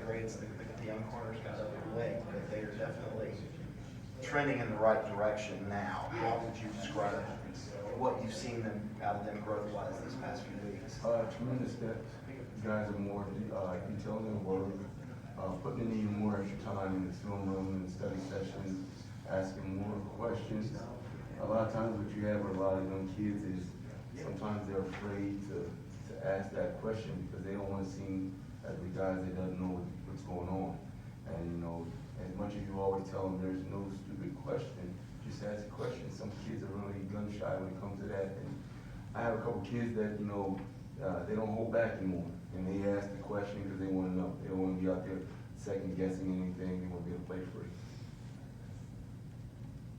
grades. The young corners got up late, but they are definitely trending in the right direction now. How would you describe what you've seen them out of them growth-wise these past few weeks? Tremendous steps. These guys are more detailed in their work, putting in even more extra time in the film room and the study sessions, asking more questions. A lot of times what you have with a lot of young kids is sometimes they're afraid to ask that question because they don't want to seem as the guys that doesn't know what's going on. And you know, as much as you always tell them there's no stupid question, just ask a question. Some kids are really gun shy when it comes to that. And I have a couple kids that, you know, they don't hold back anymore. And they ask the question because they want to know. They don't want to be out there second guessing anything. They want to be able to play free.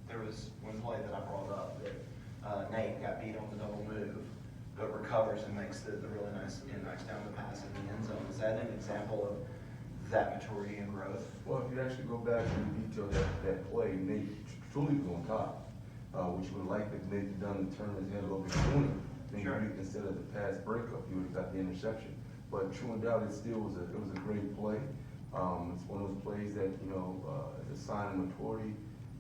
There was one play that I brought up that Nate got beat on the double move, but recovers and makes the really nice down the pass in the end zone. Is that an example of that maturity and growth? Well, if you actually go back to the detail of that play, Nate truly was on top, which would have liked if Nate had done turn his head a little bit sooner. Maybe Sure. Instead of the pass breakup, he would have got the interception. But true and doubt, it still was a great play. It's one of those plays that, you know, is a sign of maturity,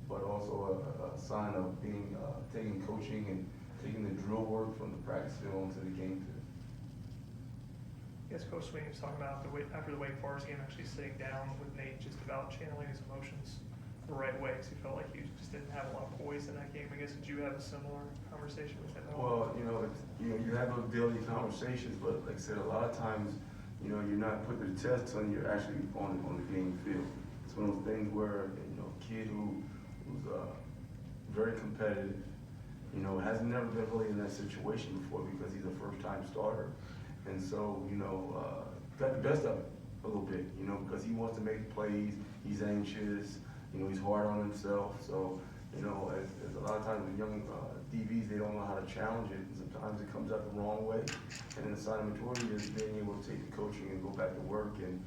but also a sign of being taking coaching and taking the drill work from the practice field into the game field. Yes, Coach Sweeney was talking about after the Wake Forest game, actually sitting down with Nate just about channeling his emotions the right way, because he felt like he just didn't have a lot of poise in that game. I guess, did you have a similar conversation with him at all? Well, you have those daily conversations, but like I said, a lot of times, you know, you're not put to the test until you're actually on the game field. It's one of those things where, you know, a kid who's very competitive, you know, has never been really in that situation before because he's a first-time starter. And so, you know, got the best of it a little bit, you know, because he wants to make plays, he's anxious, you know, he's hard on himself. So, you know, as a lot of times with young DBs, they don't know how to challenge it. And sometimes it comes out the wrong way. And then the sign of maturity is being able to take the coaching and go back to work and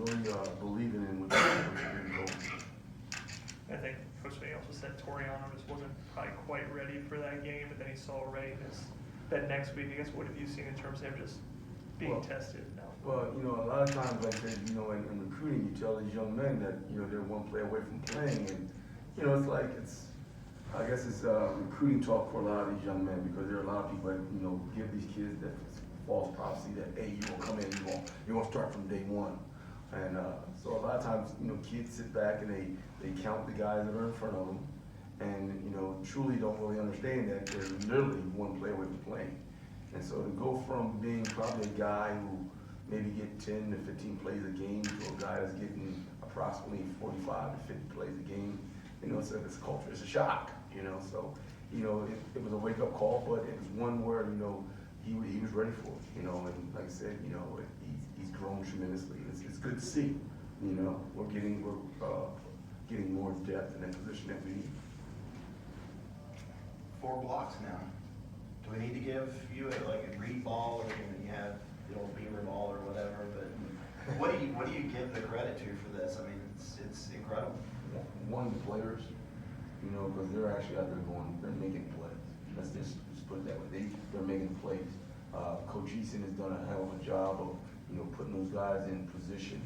really believing in what you're doing. I think Coach Sweeney also said Toriano just wasn't probably quite ready for that game, but then he saw readiness that next week. I guess, what have you seen in terms of him just being tested now? Well, you know, a lot of times, like that, you know, in recruiting, you tell these young men that, you know, they're one play away from playing, and you know, I guess it's recruiting talk for a lot of these young men because there are a lot of people that, you know, give these kids that false prophecy that, hey, you gonna come in, you're gonna start from day one, and so a lot of times, you know, kids sit back and they count the guys that are in front of them, and you know, truly don't really understand that they're literally one play away from playing. And so to go from being probably a guy who maybe get 10 to 15 plays a game to a guy that's getting approximately 45 to 50 plays a game, you know, it's a culture, it's a shock, you know. So, you know, it was a wake-up call, but it was one where, you know, he was ready for it, you know. And like I said, you know, he's grown tremendously. It's good to see, you know, we're getting more depth in that position that we need. 4 blocks now. Do we need to give you a read ball, or you have the old Beamer ball or whatever? But what do you give the credit to for this? I mean, it's incredible. One, the players, you know, because they're actually out there they're making plays. Let's just put it that way. They're making plays. Coach Eason has done a hell of a job of, you know, putting those guys in position,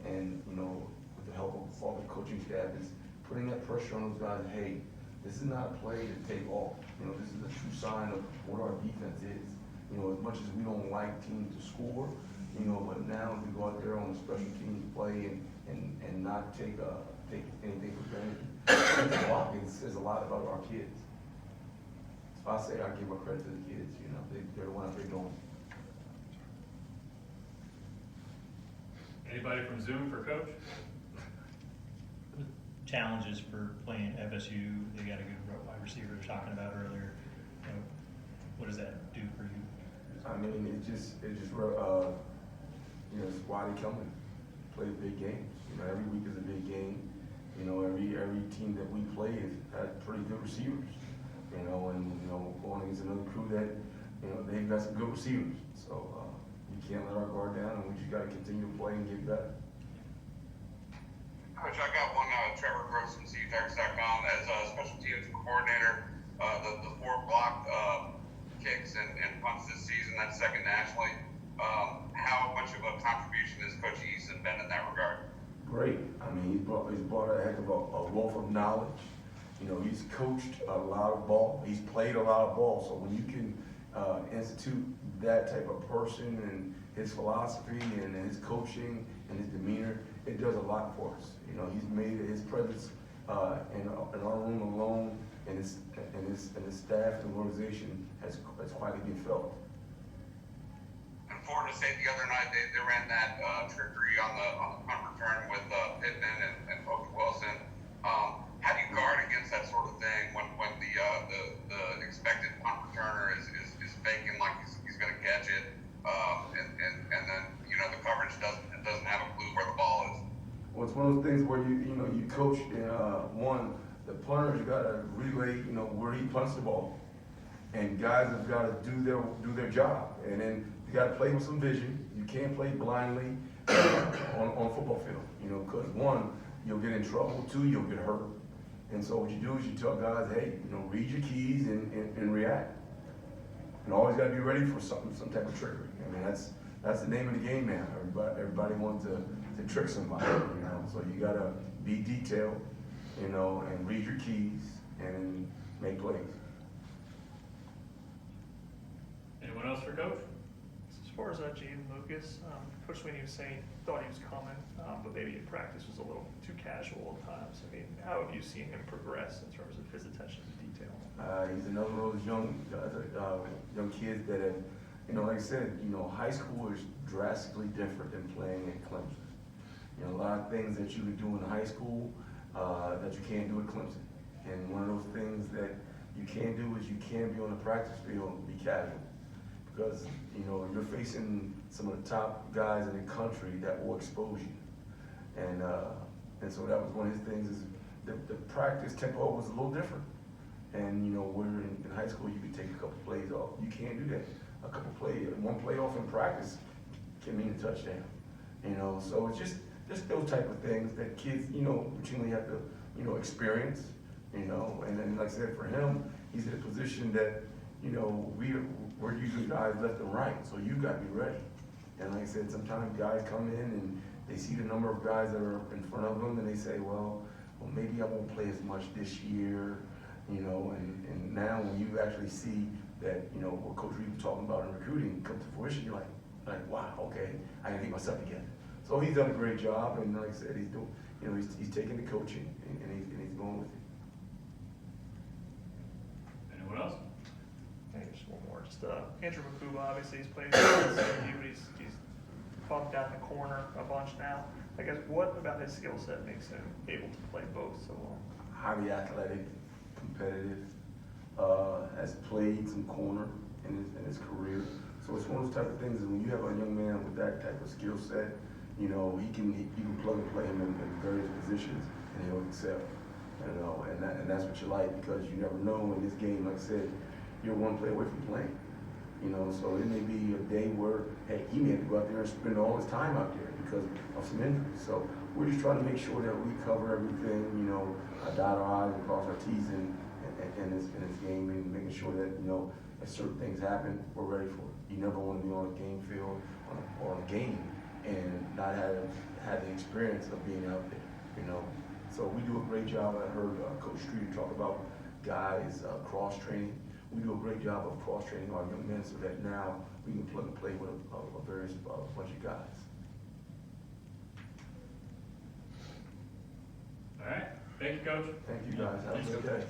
and you know, with the help of all the coaching staff, is putting that pressure on those guys. Hey, this is not a play to take off. You know, this is a true sign of what our defense is. You know, as much as we don't like teams to score, you know, but now we go out there on the special teams play and not take anything for granted. The blocking says a lot about our kids. So I say I give my credit to the kids. You know, they're the ones out there doing. Anybody from Zoom for Coach? Challenges for playing FSU. They got a good wide receiver we were talking about earlier. You know, what does that do for you? I mean, you know, it's why they come and play the big games. You know, every week is a big game. You know, every team that we play has had pretty good receivers. You know, and you know, going against another crew that, you know, they've got some good receivers. So you can't let our guard down, and we just got to continue to play and get better. Coach, I got one, Trevor Gross from CUTexas.com as a special teams coordinator. The 4 blocked kicks and punts this season, that's second nationally. How much of a what contribution has Coach Easton been in that regard? Great. I mean, he's brought a heck of a wealth of knowledge. You know, he's coached a lot of ball. He's played a lot of ball. So when you can institute that type of person and his philosophy and his coaching and his demeanor, it does a lot for us. You know, he's made his presence in our room alone, and his staff and organization has quietly been felt. And Florida State the other night, they ran that trickery on the punt return with Pittman and Coach Wilson. How do you guard against that sort of thing when the expected punt returner is faking like he's going to catch it, and then the coverage doesn't have a clue where the ball is? Well, it's one of those things where you coach the punter's got to relay where he punts the ball, and guys have got to do their job, and then you got to play with some vision. You can't play blindly on a football field, because one, you'll get in trouble. Two, you'll get hurt. And so what you do is you tell guys, hey, read your keys and react, and always got to be ready for some type of trickery. I mean, that's the name of the game now. Everybody wants to trick somebody, So you got to be detailed, and read your keys and make plays. Anyone else for Coach? As far as Jaden Lucas, Coach Sweeney was saying thought he was coming, but maybe in practice was a little too casual at times. I mean, how have you seen him progress in terms of his attention to detail? He's another one of those young kids that have, like I said, high school is drastically different than playing at Clemson. A lot of things that you can do in high school that you can't do at Clemson. And one of those things that you can't do is you can't be on the practice field and be casual. Because, you're facing some of the top guys in the country that will expose you. And so that was one of his things is the practice tempo was a little different. And, where in high school you could take a couple plays off. You can't do that. One play off in practice can mean a touchdown. So it's just those type of things that kids, routinely have to, experience, and then like I said, for him, he's in a position that, we're usually guys left and right, so you got to be ready. And like I said, sometimes guys come in and they see the number of guys that are in front of them, and they say, well, maybe I won't play as much this year, and now when you actually see that, what Coach Reed was talking about in recruiting come to fruition, you're like, wow, okay, I can get myself together. So he's done a great job, and like I said, he's doing, he's taking the coaching and he's going with it. Anyone else? Maybe just one more. Just Andrew Makuba, obviously he's played against you, but he's bumped out in the corner a bunch now. I guess what about his skill set makes him able to play both so well? Highly athletic, competitive, has played some corner in his career. So it's one of those type of things that when you have a young man with that type of skill set, you can plug and play him in various positions and he'll excel. And that's what you like, because you never know in this game, like I said, you're one play away from playing. So it may be a day where, hey, he may have to go out there and spend all his time out there because of some injuries. So we're just trying to make sure that we cover everything, dot our I's and cross our T's in this game, and making sure that, if certain things happen, we're ready for it. You never want to be on a game field or on a game and not have the experience of being out there, So we do a great job. I heard Coach Streeter talk about guys cross-training. We do a great job of cross-training our young men so that now we can plug and play with a various bunch of guys. All right. Thank you, Coach. Thank you guys. Have a good day.